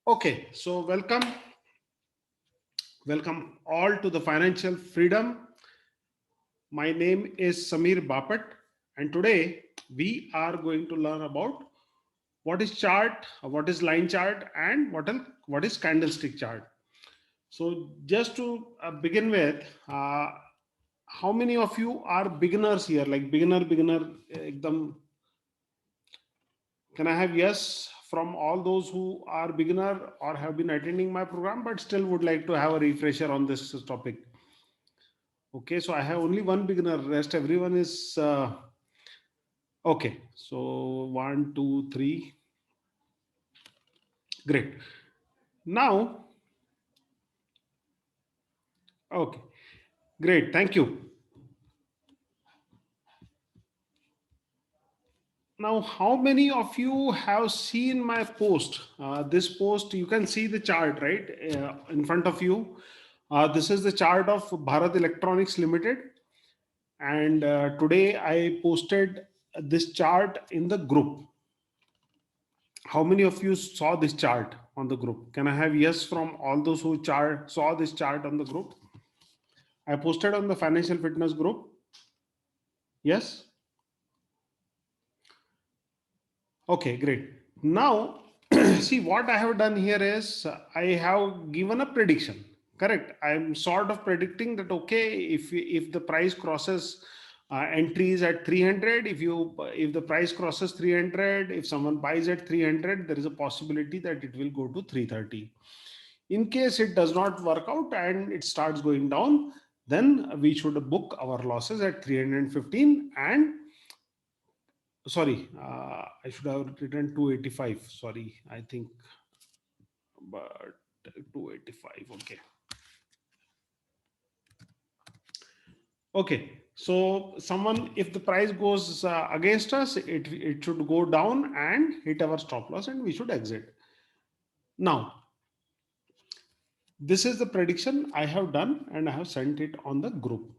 Okay, so welcome all to the Financial Freedom. My name is Samir Bapat, and today we are going to learn about what is chart, what is line chart, and what is candlestick chart. So, just to begin with, how many of you are beginners here? Like beginner, ekdam. Can I have yes from all those who are beginner or have been attending my program, but still would like to have a refresher on this topic? Okay, so I have only one beginner. Rest everyone is okay. So one, two, three. Great. Now, okay, great. Thank you. Now, how many of you have seen my post? This post, you can see the chart right in front of you. This is the chart of Bharat Electronics Limited, and today I posted this chart in the group. How many of you saw this chart on the group? Can I have yes from all those who saw this chart on the group? I posted on the financial fitness group. Yes. Okay, great. Now, see what I have done here is I have given a prediction. Correct. I'm sort of predicting that okay, if the price crosses entries at 300, if the price crosses 300, if someone buys at 300, there is a possibility that it will go to 330. In case it does not work out and it starts going down, then we should book our losses at 315 and sorry, I should have written 285. Sorry, I think, but 285. Okay. Okay. So someone, if the price goes against us, it should go down and hit our stop loss, and we should exit. Now, this is the prediction I have done, and I have sent it on the group.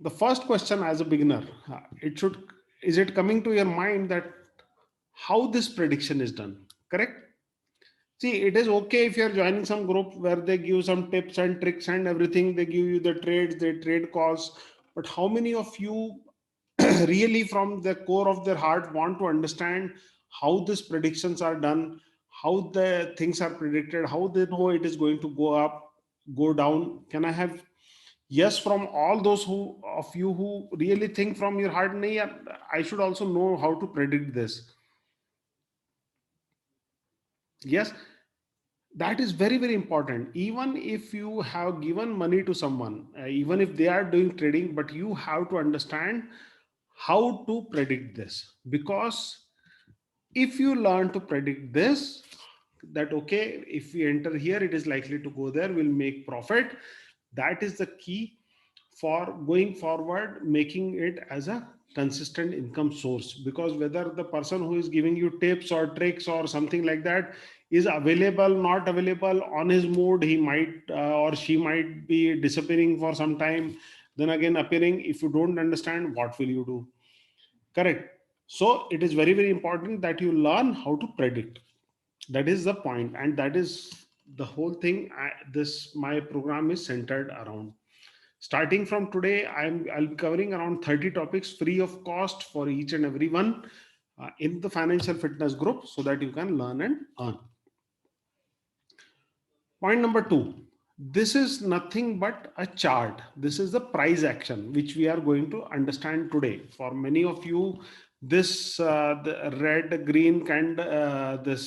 The first question as a beginner, it should is it coming to your mind that how this prediction is done? Correct. See, it is okay if you're joining some group where they give some tips and tricks and everything. They give you the trades, they trade calls. But how many of you really, from the core of their heart, want to understand how these predictions are done, how the things are predicted, how they know it is going to go up, go down? Can I have yes from all those who of you who really think from your heart? "Nahi yaar, I should also know how to predict this." Yes, that is very very important. Even if you have given money to someone, even if they are doing trading, but you have to understand how to predict this, because if you learn to predict this, that okay, if we enter here it is likely to go there, we'll make profit. That is the key for going forward, making it as a consistent income source. Because whether the person who is giving you tips or tricks or something like that is available, not available, on his mood, he might or she might be disappearing for some time, then again appearing. If you don't understand, what will you do? Correct. So it is very very important that you learn how to predict. That is the point, and that is the whole thing. This my program is centered around. Starting from today, I'll be covering around 30 topics free of cost for each and every one in the financial fitness group, so that you can learn and earn. Point number two, this is nothing but a chart. This is the price action which we are going to understand today. For many of you, this the red, green, and this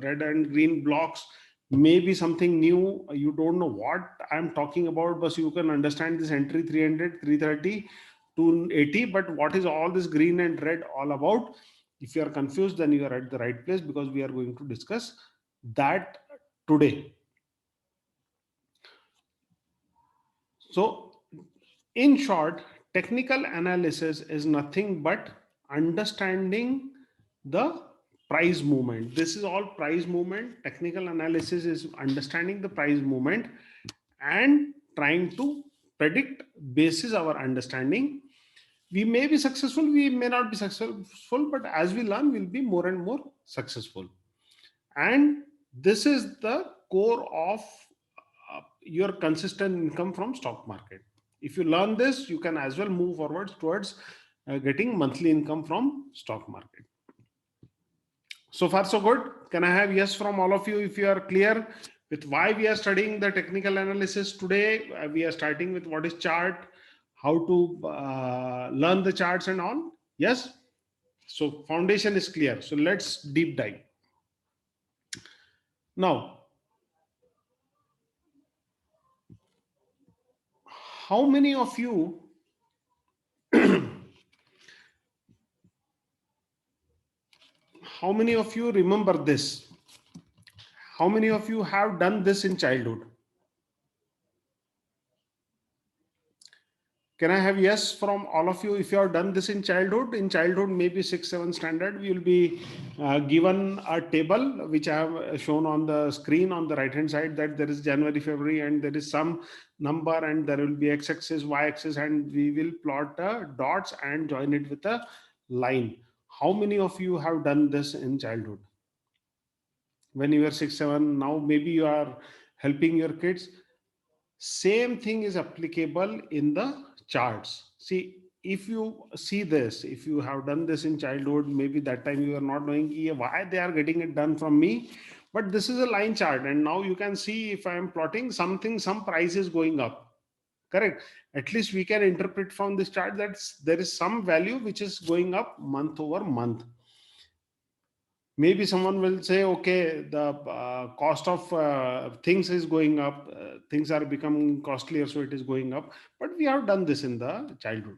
red and green blocks may be something new. You don't know what I'm talking about, but you can understand this entry 300, 330, 280. But what is all this green and red all about? If you are confused, then you are at the right place, because we are going to discuss that today. So, in short, technical analysis is nothing but understanding the price movement. This is all price movement. Technical analysis is understanding the price movement and trying to predict basis our understanding. We may be successful, we may not be successful, but as we learn, we'll be more and more successful. And this is the core of your consistent income from stock market. If you learn this, you can as well move forward towards getting monthly income from stock market. So far so good. Can I have yes from all of you if you are clear with why we are studying the technical analysis today? We are starting with what is chart, how to learn the charts and all. Yes. So foundation is clear. So let's deep dive. Now, how many of you how many of you remember this? How many of you have done this in childhood? Can I have yes from all of you if you have done this in childhood? In childhood, maybe 6, 7 standard, we will be given a table which I have shown on the screen on the right hand side, that there is January, February, and there is some number, and there will be x axis, y axis, and we will plot the dots and join it with a line. How many of you have done this in childhood? When you were 6, 7, now maybe you are helping your kids. Same thing is applicable in the charts. See, if you see this, if you have done this in childhood, maybe that time you are not knowing why they are getting it done from me, but this is a line chart, and now you can see if I am plotting something, some price is going up. Correct. At least we can interpret from this chart that there is some value which is going up month over month. Maybe someone will say, okay, the cost of things is going up, things are becoming costlier, so it is going up. But we have done this in the childhood.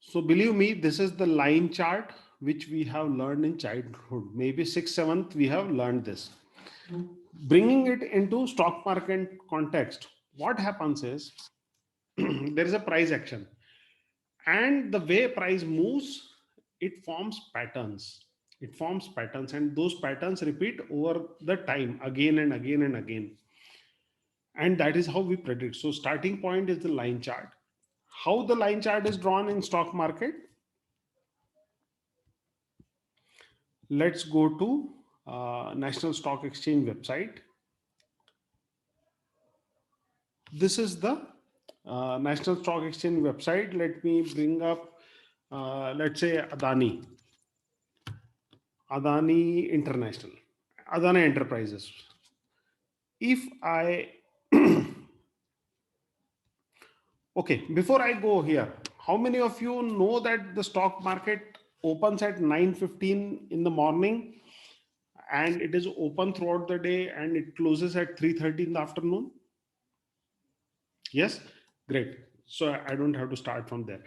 So believe me, this is the line chart which we have learned in childhood. Maybe 6th, 7th, we have learned this. Bringing it into stock market context, what happens is there is a price action, and the way price moves, it forms patterns. It forms patterns, and those patterns repeat over the time again and again and again. And that is how we predict. So starting point is the line chart. How the line chart is drawn in stock market? Let's go to National Stock Exchange website. This is the National Stock Exchange website. Let me bring up, let's say, Adani International, Adani Enterprises. If I okay, before I go here, how many of you know that the stock market opens at 9:15 in the morning, and it is open throughout the day, and it closes at 3:30 in the afternoon? Yes, great. So I don't have to start from there.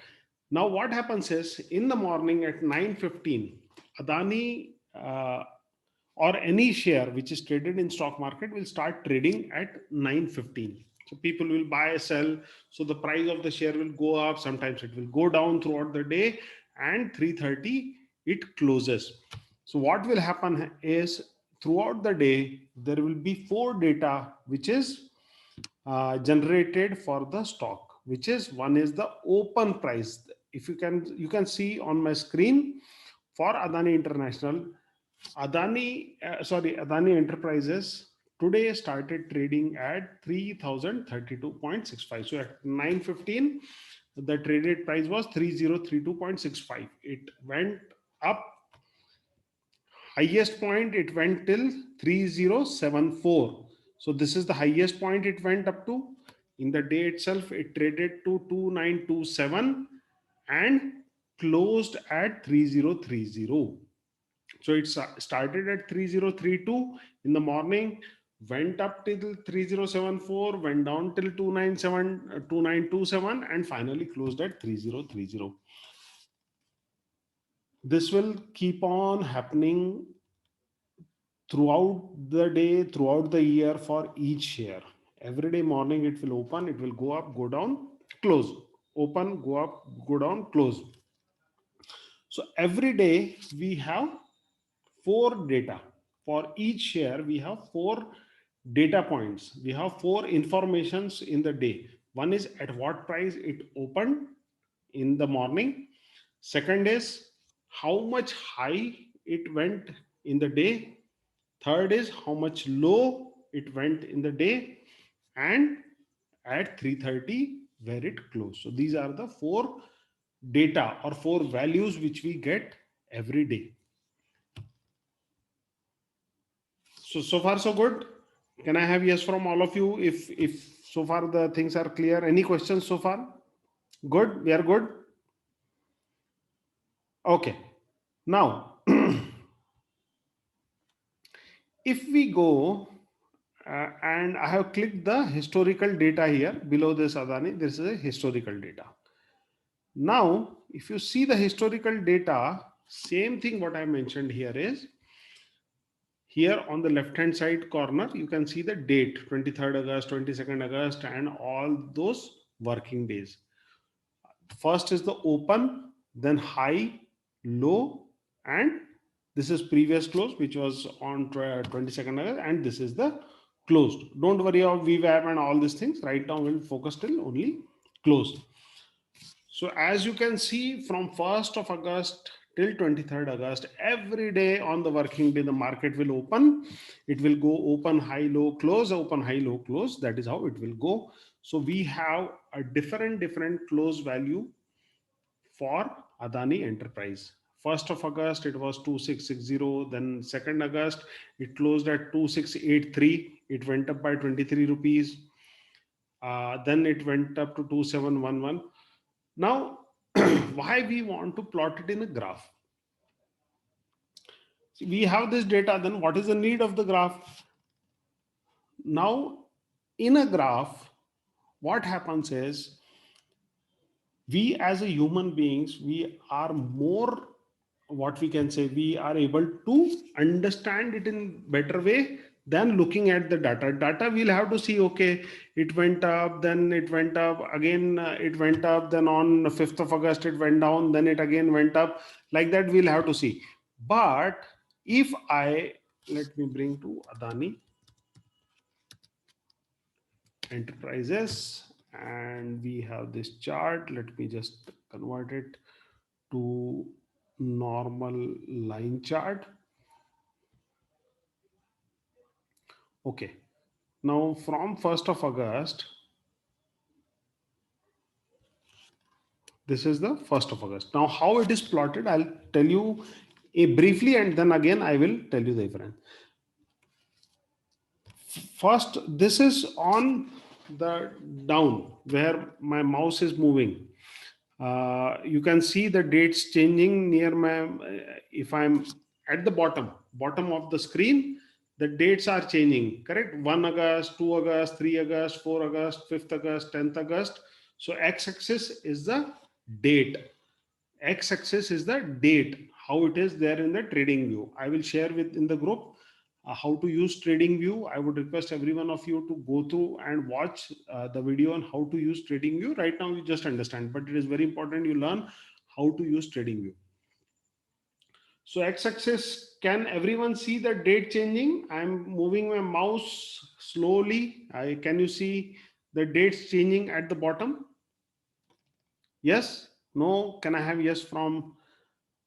Now what happens is, in the morning at 9:15, Adani or any share which is traded in stock market will start trading at 9:15. So people will buy, sell. So the price of the share will go up. Sometimes it will go down throughout the day, and 3:30 it closes. So what will happen is, throughout the day there will be four data which is generated for the stock, which is, one is the open price. If you can see on my screen for Adani International, Adani Enterprises today started trading at 3032.65. So at 9:15 the traded price was 3032.65. It went up. Highest point it went till 3074. So this is the highest point it went up to. In the day itself it traded to 2927 and closed at 3030. So it started at 3032 in the morning, went up till 3074, went down till 2927, and finally closed at 3030. This will keep on happening throughout the day, throughout the year, for each share. Every day morning it will open, it will go up, go down, close, open, go up, go down, close. So every day we have four data. For each share we have four data points. We have four informations in the day. One is at what price it opened in the morning. Second is how much high it went in the day. Third is how much low it went in the day, and at 3:30 where it closed. So these are the four data or four values which we get every day. So far so good. Can I have yes from all of you? If so far the things are clear. Any questions so far? Good. We are good. Okay. Now, if we go and I have clicked the historical data here below this Adani, this is a historical data. Now, if you see the historical data, same thing what I mentioned here is here on the left hand side corner, you can see the date 23rd August, 22nd August, and all those working days. First is the open, then high, low, and this is previous close, which was on 22nd August, and this is the closed. Don't worry about VWAP and all these things. Right now, we'll focus till only closed. So as you can see, from 1st of August till 23rd August, every day on the working day, the market will open. It will go open, high, low, close, open, high, low, close. That is how it will go. So we have a different close value for Adani Enterprise. 1st of August, it was 2660. Then 2nd August, it closed at 2683. It went up by 23 rupees. Then it went up to 2711. Now, why we want to plot it in a graph? See, we have this data, then what is the need of the graph? Now, in a graph, what happens is we as a human beings, we are more, what we can say, we are able to understand it in better way than looking at the data. We'll have to see, okay, it went up, then it went up again, it went up, then on 5th of August it went down, then it again went up, like that we'll have to see. But if I, let me bring to Adani Enterprises, and we have this chart. Let me just convert it to normal line chart. Okay, now from 1st of August, this is the 1st of August. Now how it is plotted, I'll tell you briefly, and then again I will tell you the difference. First, this is on the down where my mouse is moving. You can see the dates changing near my, if I'm at the bottom of the screen, the dates are changing, correct? 1 August, 2 August, 3 August, 4 August, 5th August, 10th August. So x-axis is the date. X-axis is the date, how it is there in the trading view. I will share with in the group how to use trading view. I would request every one of you to go through and watch the video on how to use trading view. Right now you just understand, but it is very important you learn how to use trading view. So x-axis, can everyone see the date changing? I'm moving my mouse slowly. Can you see the dates changing at the bottom? Yes? No? Can I have yes from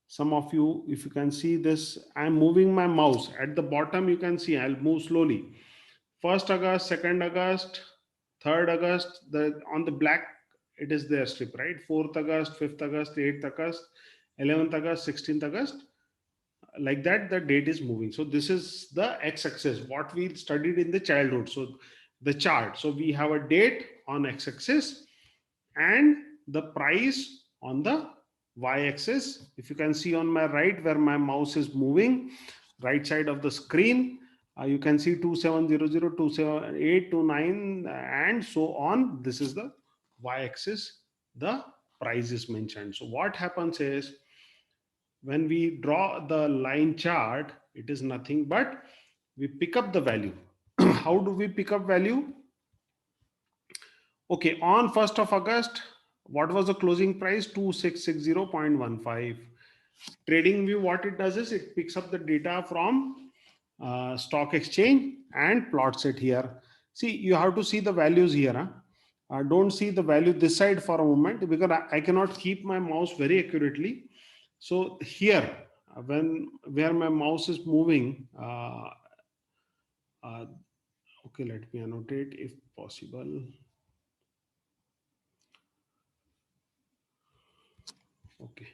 some of you? If you can see this, I'm moving my mouse at the bottom. You can see I'll move slowly. 1st August, 2nd August, 3rd August, on the black it is there strip, right? 4th August, 5th August, 8th August, 11th August, 16th August, like that the date is moving. So this is the x-axis, what we studied in the childhood. So the chart, so we have a date on x-axis and the price on the y-axis. If you can see on my right where my mouse is moving, right side of the screen, you can see 2700, 278, 29, and so on. This is the y-axis, the price is mentioned. So what happens is when we draw the line chart, it is nothing but we pick up the value. How do we pick up value? Okay, on 1st of August, what was the closing price? 2660.15. Trading view, what it does is it picks up the data from stock exchange and plots it here. See, you have to see the values here. Huh? Don't see the value this side for a moment because I cannot keep my mouse very accurately. So here, when where my mouse is moving. Uh, okay, let me annotate if possible. Okay,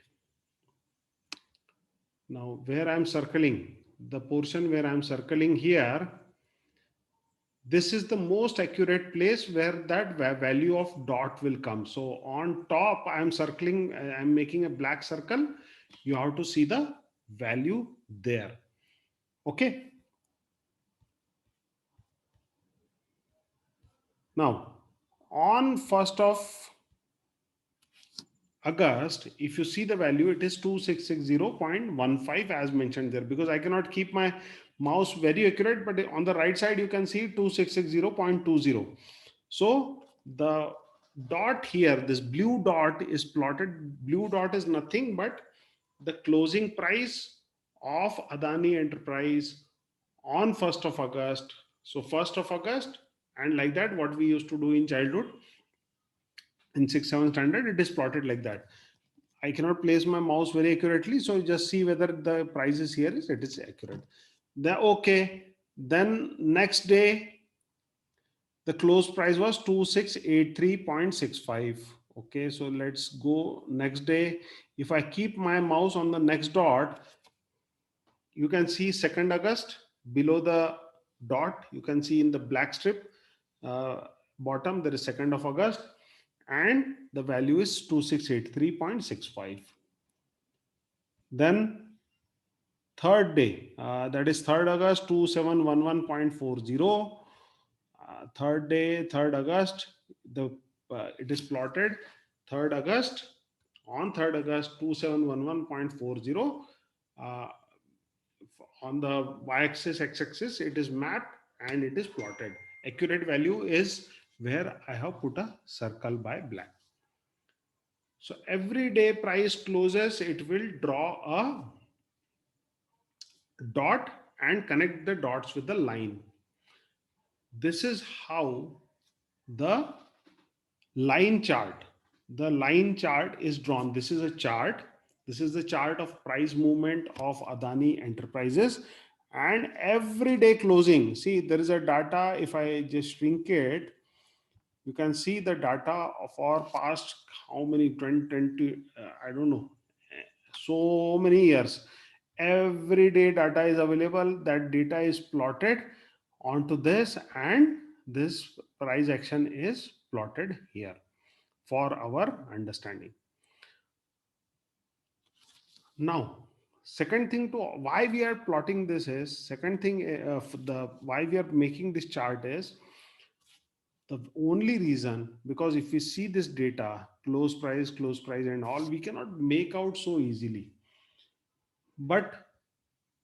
now where I'm circling, the portion where I'm circling here, this is the most accurate place where that value of dot will come. So on top I'm circling, I'm making a black circle. You have to see the value there. Okay, now on 1st of August, if you see the value, it is 2660.15 as mentioned there, because I cannot keep my mouse very accurate, but on the right side you can see 2660.20. So the dot here, this blue dot is plotted. Blue dot is nothing but the closing price of Adani Enterprise on 1st of August. So 1st of August, and like that, what we used to do in childhood in 6th 7th standard, it is plotted like that. I cannot place my mouse very accurately, so just see whether the price is here, is it is accurate. The okay. Then next day, the close price was 2683.65. Okay, so let's go next day. If I keep my mouse on the next dot, you can see 2nd August below the dot. You can see in the black strip bottom there is 2nd of August, and the value is 2683.65. Then third day, that is 3rd August, 2711.40. Third day, 3rd August, the it is plotted 3rd August. On 3rd August, 2711.40. Uh, on the y-axis, x-axis, it is mapped and it is plotted. Accurate value is where I have put a circle by black. So every day price closes, it will draw a dot and connect the dots with the line. This is how the line chart is drawn. This is a chart. This is the chart of price movement of Adani Enterprises and everyday closing. See, there is a data. If I just shrink it, you can see the data of our past, how many 20, I don't know, so many years. Everyday data is available. That data is plotted onto this, and this price action is plotted here for our understanding. Now, second thing to why we are plotting this is, second thing, the why we are making this chart is the only reason, because if we see this data, close price and all, we cannot make out so easily. But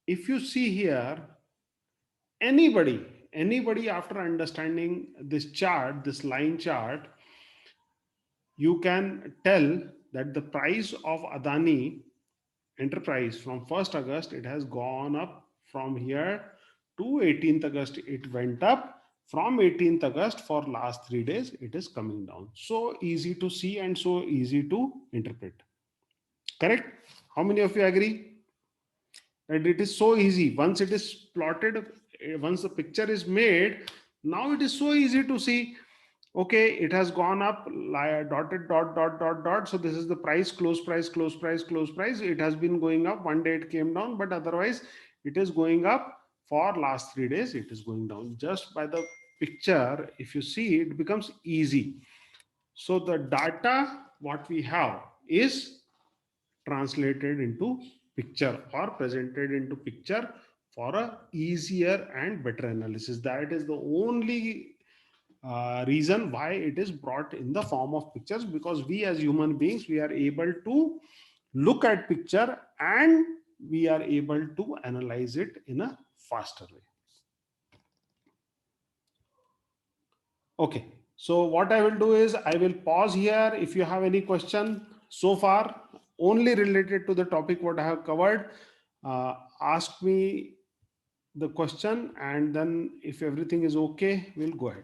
if you see here, anybody after understanding this chart, this line chart, you can tell that the price of Adani Enterprise from 1st August, it has gone up from here to 18th August. It went up from 18th August. For last 3 days, it is coming down. So easy to see and so easy to interpret. Correct? How many of you agree that it is so easy? Once it is plotted, once the picture is made, now it is so easy to see. Okay, it has gone up, dotted dot. So this is the price, close price, close price, close price. It has been going up. One day it came down, but otherwise it is going up. For last 3 days, it is going down. Just by the picture, if you see, it becomes easy. So the data what we have is translated into picture or presented into picture for a easier and better analysis. That is the only reason why it is brought in the form of pictures, because we as human beings, we are able to look at picture and we are able to analyze it in a faster way. Okay, so what I will do is I will pause here. If you have any question so far only related to the topic what I have covered, ask me the question, and then if everything is okay, we'll go ahead.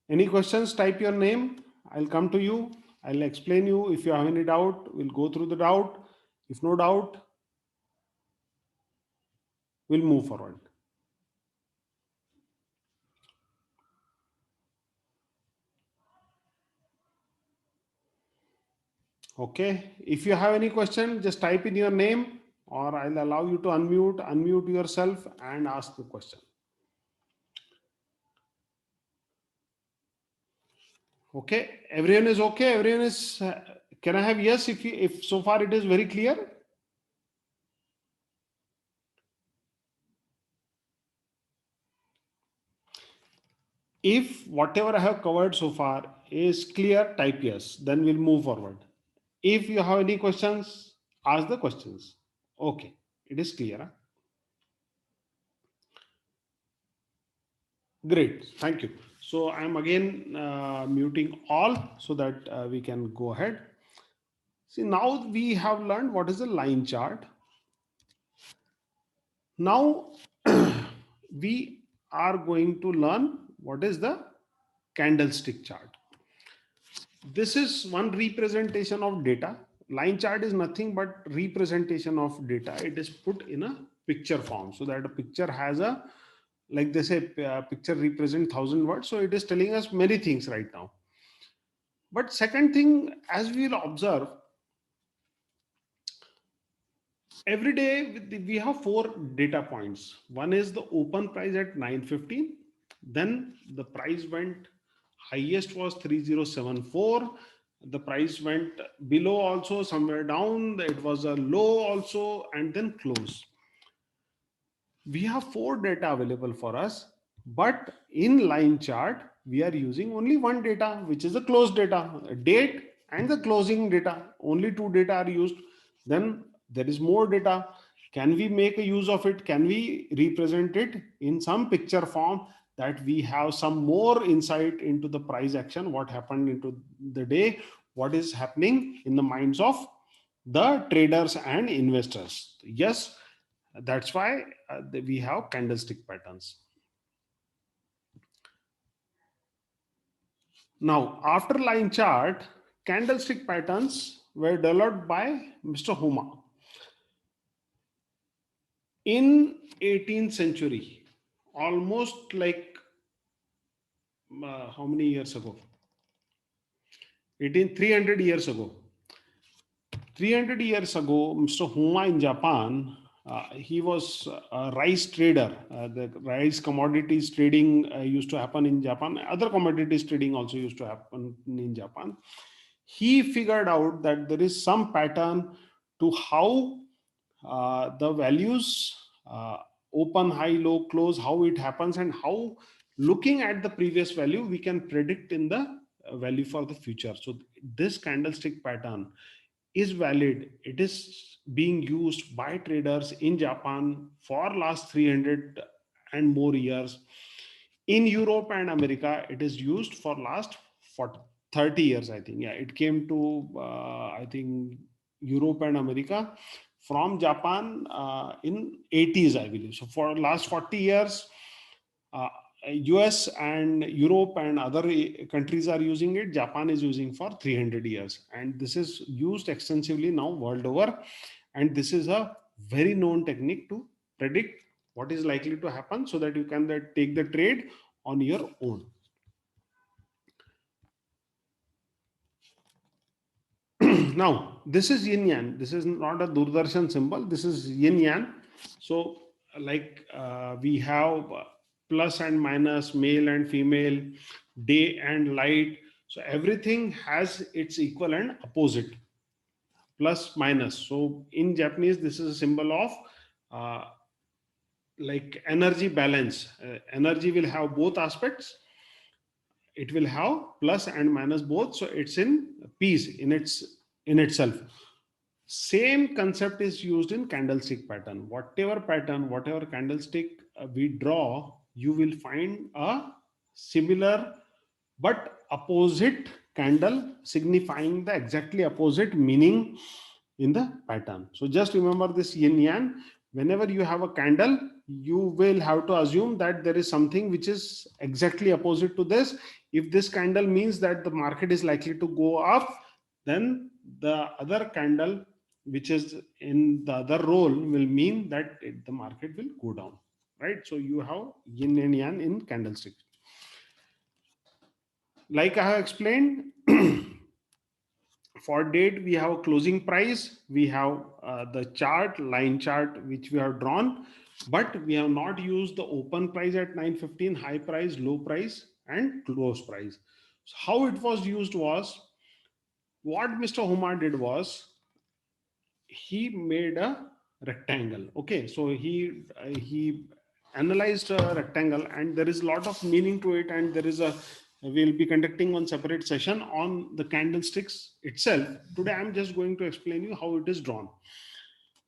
Any questions? Type your name. I'll come to you. I'll explain you. If you have any doubt, we'll go through the doubt. If no doubt, we'll move forward. Okay. If you have any question, just type in your name, or I'll allow you to unmute yourself and ask the question. Okay. Everyone is okay. Everyone is. Can I have yes? If so far it is very clear. If whatever I have covered so far is clear, type yes. Then we'll move forward. If you have any questions, ask the questions. Okay. It is clear. Huh? Great, thank you. So I'm again muting all so that we can go ahead. See, now we have learned what is a line chart. Now we are going to learn what is the candlestick chart. This is one representation of data. Line chart is nothing but representation of data. It is put in a picture form so that a picture has a, like they say, picture represent 1,000 words. So it is telling us many things right now. But second thing, as we will observe, every day we have four data points. One is the open price at 9:15. Then the price went highest was 3074. The price went below also somewhere down. It was a low also, and then close. We have four data available for us, but in line chart we are using only one data, which is the close data, date and the closing data. Only two data are used. Then there is more data. Can we make a use of it? Can we represent it in some picture form that we have some more insight into the price action, what happened into the day, what is happening in the minds of the traders and investors? Yes, that's why we have candlestick patterns. Now, after line chart, candlestick patterns were developed by Mr. Huma. In 18th century, almost like how many years ago? 300 years ago. 300 years ago, Mr. Huma in Japan, he was a rice trader. The rice commodities trading used to happen in Japan. Other commodities trading also used to happen in Japan. He figured out that there is some pattern to how the values open, high, low, close, how it happens, and how looking at the previous value we can predict in the value for the future. So this candlestick pattern is valid. It is being used by traders in Japan for last 300 and more years. In Europe and America, it is used for last 40, 30 years, I think. Yeah, it came to, I think, Europe and America from Japan in 80s, I believe. So for last 40 years, uh, US and Europe and other countries are using it. Japan is using for 300 years. And this is used extensively now world over. And this is a very known technique to predict what is likely to happen so that you can take the trade on your own. Now, this is yin yang. This is not a Doordarshan symbol. This is yin yang. So, like we have plus and minus, male and female, day and light. So, everything has its equal and opposite, plus, minus. So, in Japanese, this is a symbol of uh, like energy balance. Energy will have both aspects. It will have plus and minus both. So, it's in peace in itself. Same concept is used in candlestick pattern. Whatever candlestick we draw, you will find a similar but opposite candle signifying the exactly opposite meaning in the pattern. So just remember this yin yang. Whenever you have a candle, you will have to assume that there is something which is exactly opposite to this. If this candle means that the market is likely to go up, then the other candle which is in the other role, will mean that the market will go down, right? So you have yin and yang in candlestick. Like I have explained, for date we have closing price, we have the chart, line chart, which we have drawn, but we have not used the open price at 915, high price, low price, and close price. So how it was used was, what Mr. Humar did was, he made a rectangle. Okay, so he analyzed a rectangle, and there is a lot of meaning to it, and there is a, we'll be conducting one separate session on the candlesticks itself. Today I'm just going to explain you how it is drawn.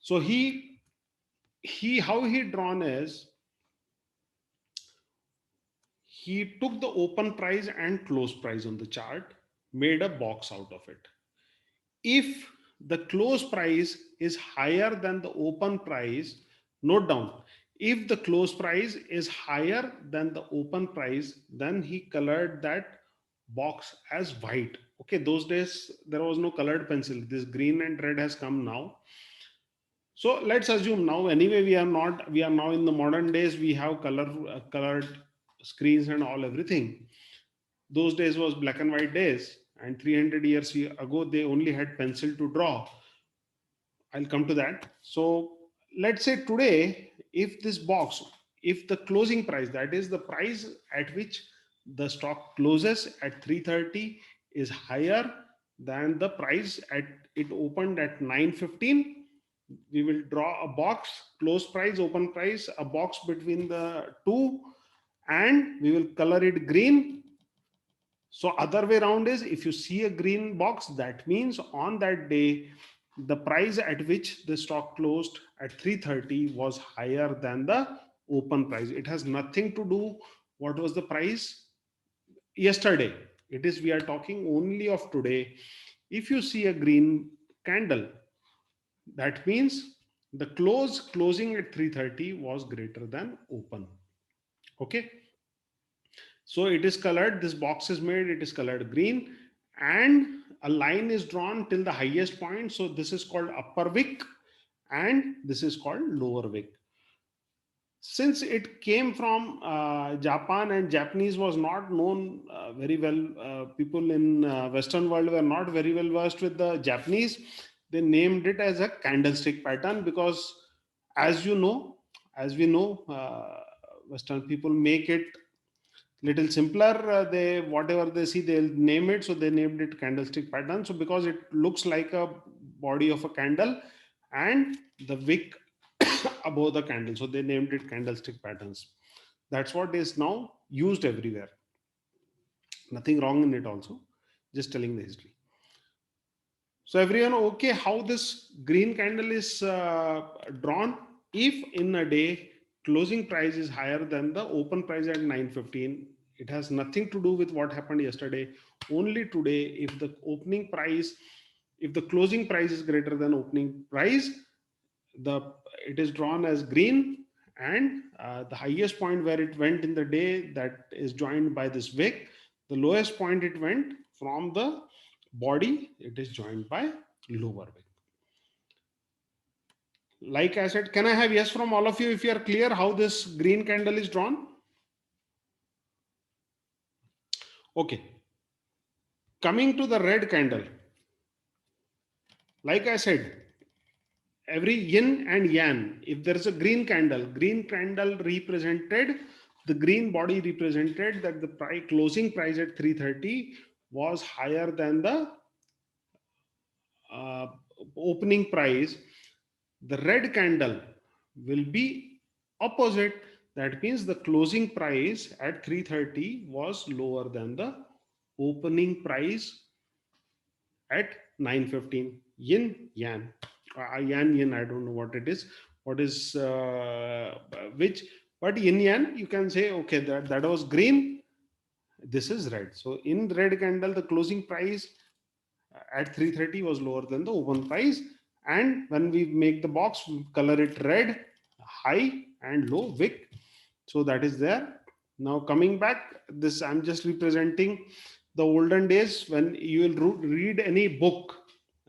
So he how he drawn is, he took the open price and close price on the chart, made a box out of it. If the close price is higher than the open price, note down, if the close price is higher than the open price, then he colored that box as white. Okay, those days there was no colored pencil, this green and red has come now. So let's assume now, anyway, we are now in the modern days, we have colored screens and all, everything. Those days was black and white days, and 300 years ago they only had pencil to draw. I'll come to that. So let's say today, if this box, if the closing price, that is the price at which the stock closes at 330, is higher than the price at it opened at 915, we will draw a box, close price, open price, a box between the two, and we will color it green. So other way around is, if you see a green box, that means on that day the price at which the stock closed at 330 was higher than the open price. It has nothing to do what was the price yesterday. It is, we are talking only of today. If you see a green candle, that means the closing at 330 was greater than open. Okay, so it is colored, this box is made, it is colored green, and a line is drawn till the highest point. So this is called upper wick, and this is called lower wick. Since it came from Japan, and Japanese was not known very well, people in Western world were not very well versed with the Japanese. They named it as a candlestick pattern, because, as you know, as we know, Western people make it little simpler. They, whatever they see, they'll name it. So they named it candlestick pattern. So because it looks like a body of a candle and the wick above the candle, so they named it candlestick patterns. That's what is now used everywhere. Nothing wrong in it also, just telling the history. So everyone okay how this green candle is drawn? If in a day closing price is higher than the open price at 915, it has nothing to do with what happened yesterday. Only today, if the opening price, if the closing price is greater than opening price, the it is drawn as green, and the highest point where it went in the day, that is joined by this wick. The lowest point it went from the body, it is joined by lower wick. Like I said, can I have yes from all of you if you are clear how this green candle is drawn? Okay, coming to the red candle, like I said, every yin and yang, if there is a green candle represented, the green body represented that the closing price at 330 was higher than the uh, opening price. The red candle will be opposite. That means the closing price at 330 was lower than the opening price at 915. Yin yang, yan yin, I don't know what it is, what is which, but yin yang, you can say okay, that was green, this is red. So in red candle, the closing price at 330 was lower than the open price, and when we make the box, we color it red, high and low wick. So that is there. Now coming back, this I'm just representing the olden days when you will read any book,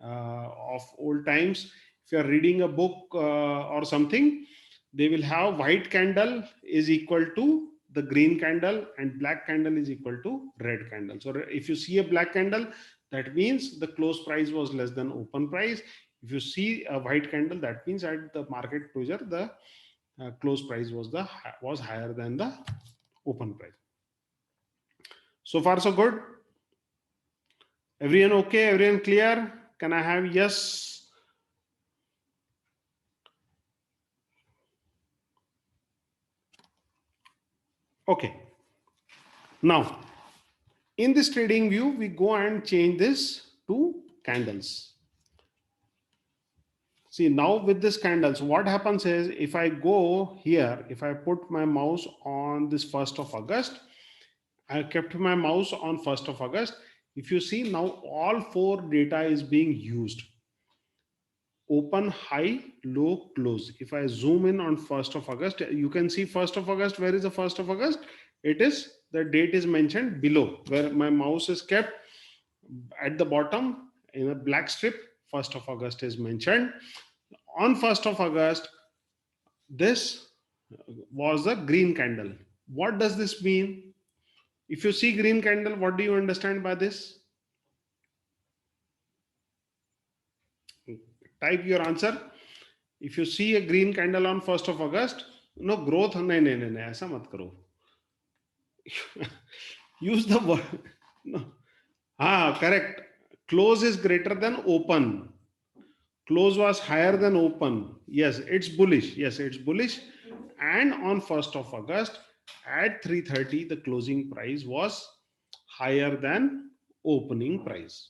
of old times. If you are reading a book or something, they will have white candle is equal to the green candle and black candle is equal to red candle. So if you see a black candle, that means the close price was less than open price. If you see a white candle, that means at the market closure, the close price was higher than the open price. So far, so good. Everyone okay? Everyone clear? Can I have yes? Okay. Now, in this trading view, we go and change this to candles. See, now with this candles, what happens is if I go here, if I put my mouse on this 1st of August, I kept my mouse on 1st of August. If you see now, all four data is being used. Open, high, low, close. If I zoom in on 1st of August, you can see 1st of August. Where is the 1st of August? It is, the date is mentioned below where my mouse is kept at the bottom in a black strip. 1st of August is mentioned. On 1st of August, this was a green candle. What does this mean? If you see green candle, what do you understand by this? Type your answer. If you see a green candle on 1st of August, no growth, नहीं नहीं नहीं ऐसा मत करो. Use the word. No. Correct. Close is greater than open. Close was higher than open. Yes, it's bullish. Yes, it's bullish. And on 1st of August at 3:30, the closing price was higher than opening price.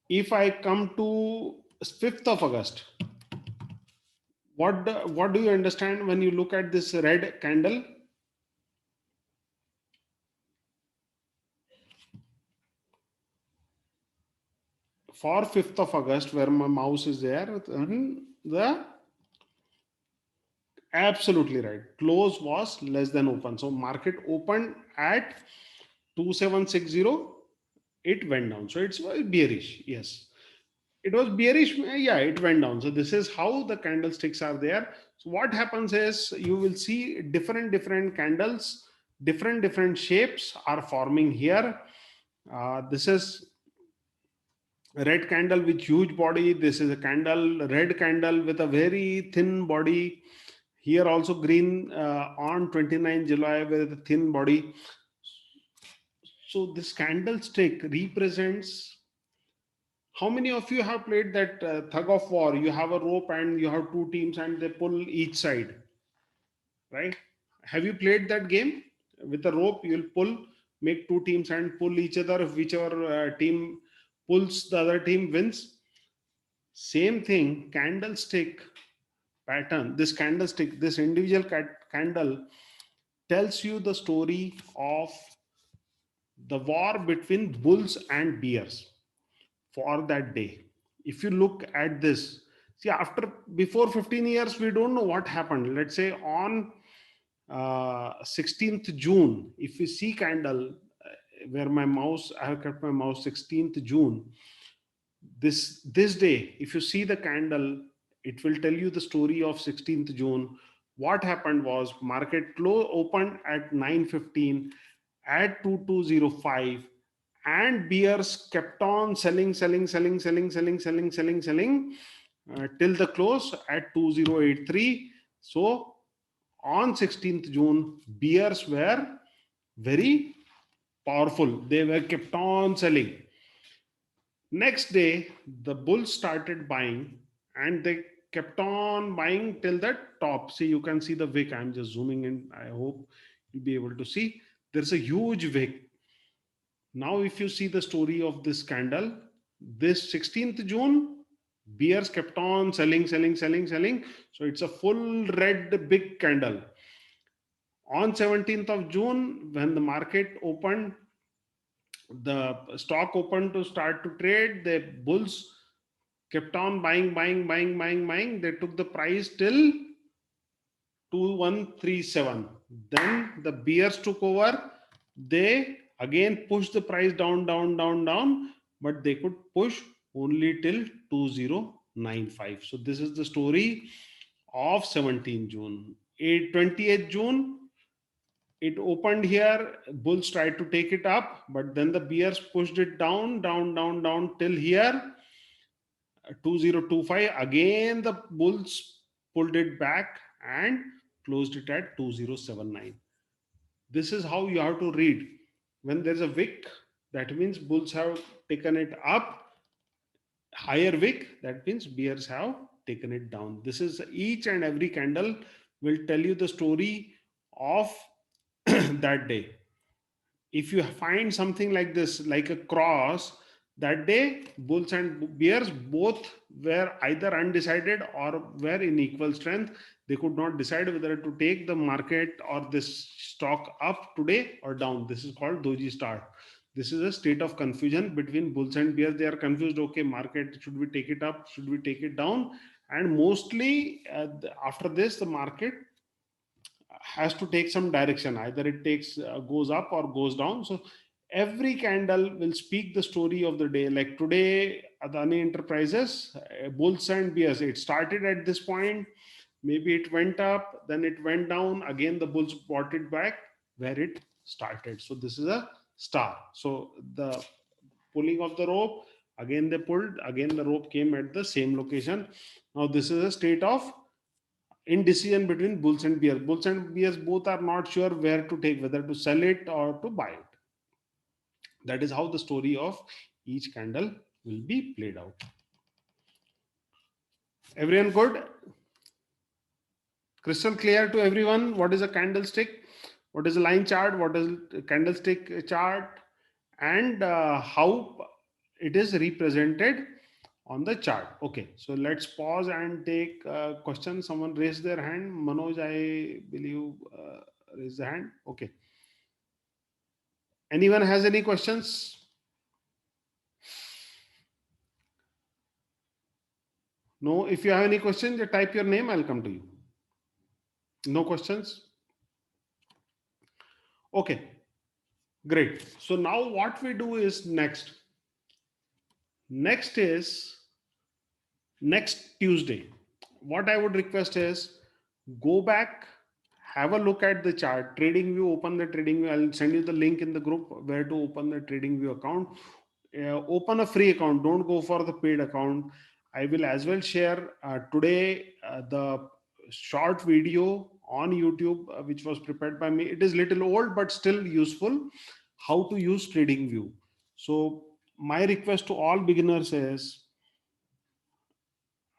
If I come to 5th of August, what do you understand when you look at this red candle? For 5th of August, where my mouse is there, the absolutely right. Close was less than open. So market opened at 2760. It went down. So it's bearish. Yes. It was bearish. Yeah, it went down. So this is how the candlesticks are there. So what happens is you will see different candles, different shapes are forming here. This is red candle with huge body. This is a candle, red candle with a very thin body. Here also green on 29 July with a thin body. So this candlestick represents, how many of you have played that tug of war? You have a rope and you have two teams and they pull each side, right? Have you played that game? With a rope, you'll pull, make two teams and pull each other. If whichever team pulls, the other team wins. Same thing, candlestick pattern. This candlestick, this individual candle tells you the story of the war between bulls and bears for that day. If you look at this, see, before 15 years, we don't know what happened. Let's say on 16th June, if we see candle where my mouse, I have kept my mouse 16th June. This day, if you see the candle, it will tell you the story of 16th June. What happened was market close opened at 9:15 at 2205 and bears kept on selling till the close at 2083. So on 16th June, bears were very powerful. They were kept on selling. Next day, the bulls started buying and they kept on buying till the top. See, you can see the wick. I'm just zooming in. I hope you'll be able to see. There's a huge wick. Now, if you see the story of this candle, this 16th June, bears kept on selling. So it's a full red big candle. On 17th of June, when the market opened, the stock opened to start to trade, the bulls kept on buying. They took the price till 2137. Then the bears took over. They again pushed the price down. but they could push only till 2095. So this is the story of 17th June. 20th June, it opened here, bulls tried to take it up, but then the bears pushed it down, down, down, down till here, 2025. Again, the bulls pulled it back and closed it at 2079. This is how you have to read. When there's a wick, that means bulls have taken it up. Higher wick, that means bears have taken it down. This is each and every candle will tell you the story of that day. If you find something like this, like a cross, that day bulls and bears both were either undecided or were in equal strength. They could not decide whether to take the market or this stock up today or down. This is called doji star. This is a state of confusion between bulls and bears. They are confused. Okay, market, should we take it up, should we take it down? And mostly after this, the market has to take some direction. Either it takes goes up or goes down. So every candle will speak the story of the day. Like today, Adani Enterprises, bulls and bears, it started at this point, maybe it went up, then it went down again, the bulls brought it back where it started. So this is a star. So the pulling of the rope, again they pulled, again the rope came at the same location. Now this is a state of indecision between bulls and bears. Bulls and bears both are not sure where to take, whether to sell it or to buy it. That is how the story of each candle will be played out. Everyone good? Crystal clear to everyone? What is a candlestick? What is a line chart? What is a candlestick chart? And how it is represented on the chart. Okay, so let's pause and take questions. Someone raised their hand. Manoj, I believe, raised the hand. Okay. Anyone has any questions? No. If you have any questions, you type your name. I'll come to you. No questions? Okay. Great. So now what we do is next. Next is next Tuesday. What I would request is go back, have a look at the chart, trading view, open the trading view. I'll send you the link in the group where to open the trading view account. Open a free account, don't go for the paid account. I will as well share today the short video on YouTube which was prepared by me. It is little old but still useful, how to use trading view. So my request to all beginners is,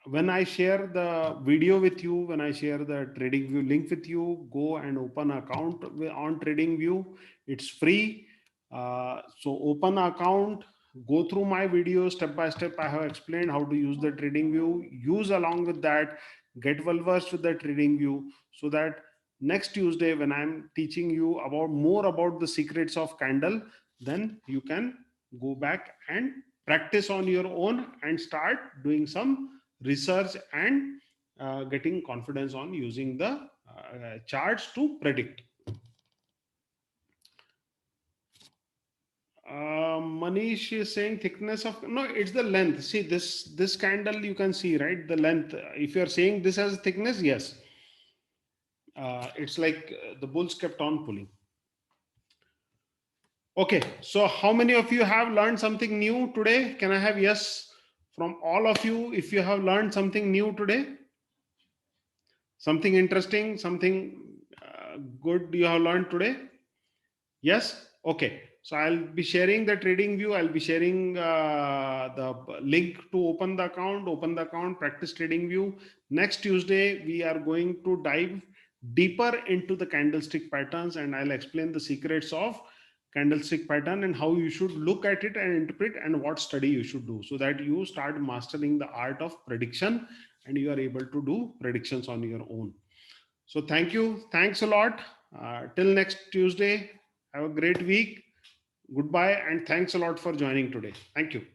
when I share the video with you, when I share the TradingView link with you, go and open an account on TradingView. It's free. So open an account, go through my video step by step. I have explained how to use the TradingView. Use along with that, get well versed with the TradingView, so that next Tuesday when I'm teaching you about more about the secrets of candle, then you can go back and practice on your own and start doing some research and getting confidence on using the charts to predict. Manish is saying thickness of, no, it's the length. See this candle, you can see, right, the length. If you're saying this has thickness, yes, it's like the bulls kept on pulling. Okay, so how many of you have learned something new today? Can I have yes from all of you if you have learned something new today? Something interesting, something good you have learned today? Yes? Okay. So I'll be sharing the trading view. I'll be sharing the link to open the account, practice trading view. Next Tuesday, we are going to dive deeper into the candlestick patterns, and I'll explain the secrets of candlestick pattern and how you should look at it and interpret, and what study you should do, so that you start mastering the art of prediction and you are able to do predictions on your own. So thank you. Thanks a lot. Till next Tuesday. Have a great week. Goodbye and thanks a lot for joining today. Thank you.